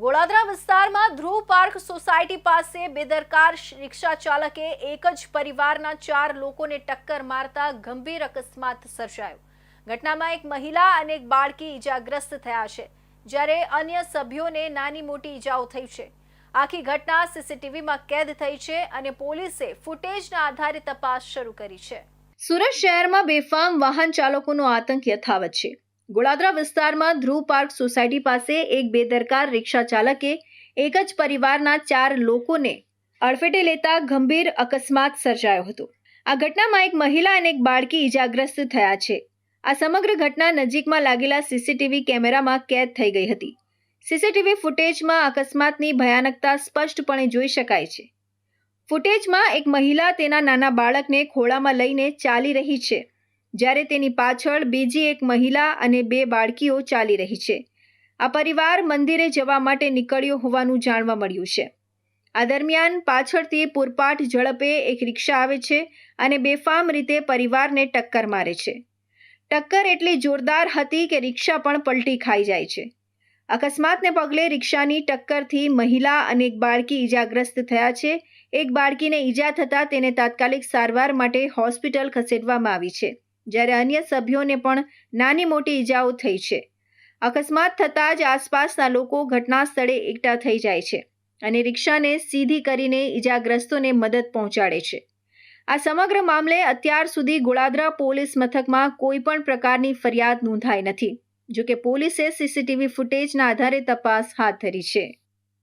ગોળાદરા વિસ્તારમાં ધ્રુવ park society પાસે બેદરકાર રિક્ષા ચાલકે એક જ પરિવારના 4 લોકોને ટક્કર મારતા ગંભીર અકસ્માત સર્જાયો. ઘટનામાં એક મહિલા અને એક બાળકી ઈજાગ્રસ્ત થયા છે, જ્યારે અન્ય સભ્યોને નાની મોટી ઈજાઓ થઈ છે. આખી ઘટના સીસીટીવીમાં કેદ થઈ છે અને પોલીસે ફૂટેજના આધારે તપાસ શરૂ કરી છે. સુરત શહેરમાં બેફામ વાહન ચાલકોનો આતંક યથાવત છે. ગોળાદરા વિસ્તારમાં ધ્રુવ પાર્ક સોસાયટી પાસે એક બેદરકાર રિક્ષા ચાલકે એક જ પરિવારના 4 લોકોને અડફેટે લેતા ગંભીર અકસ્માત સર્જાયો હતો. આ ઘટનામાં એક મહિલા અને એક બાળકી ઈજાગ્રસ્ત થયા છે. આ સમગ્ર ઘટના નજીકમાં લાગેલા સીસીટીવી કેમેરામાં કેદ થઈ ગઈ હતી. સીસીટીવી ફૂટેજમાં અકસ્માતની ભયાનકતા સ્પષ્ટપણે જોઈ શકાય છે. ફૂટેજમાં એક મહિલા તેના નાના બાળકને ખોળામાં લઈને ચાલી રહી છે, જ્યારે તેની પાછળ બીજી એક મહિલા અને 2 બાળકીઓ ચાલી રહી છે. આ પરિવાર મંદિરે જવા માટે નીકળ્યો હોવાનું જાણવા મળ્યું છે. આ દરમિયાન પાછળથી પૂરપાટ ઝડપે એક રિક્ષા આવે છે અને બેફામ રીતે પરિવારને ટક્કર મારે છે. ટક્કર એટલી જોરદાર હતી કે રિક્ષા પણ પલટી ખાઈ જાય છે. અકસ્માતને પગલે રિક્ષાની ટક્કરથી મહિલા અને એક બાળકી ઈજાગ્રસ્ત થયા છે. એક બાળકીને ઈજા થતાં તેને તાત્કાલિક સારવાર માટે હોસ્પિટલ ખસેડવામાં આવી છે, જ્યારે અન્ય સભ્યોને પણ નાની મોટી ઈજાઓ થઈ છે. અકસ્માત થતાં જ આસપાસના લોકો ઘટના સ્થળે એકઠા થઈ જાય છે અને રિક્ષાને સીધી કરીને ઈજાગ્રસ્તોને મદદ પહોંચાડે છે. આ સમગ્ર મામલે અત્યાર સુધી ગોળાદરા પોલીસ મથકમાં કોઈ પણ પ્રકારની ફરિયાદ નોંધાઈ નથી. જોકે પોલીસે સીસીટીવી ફૂટેજના આધારે તપાસ હાથ ધરી છે.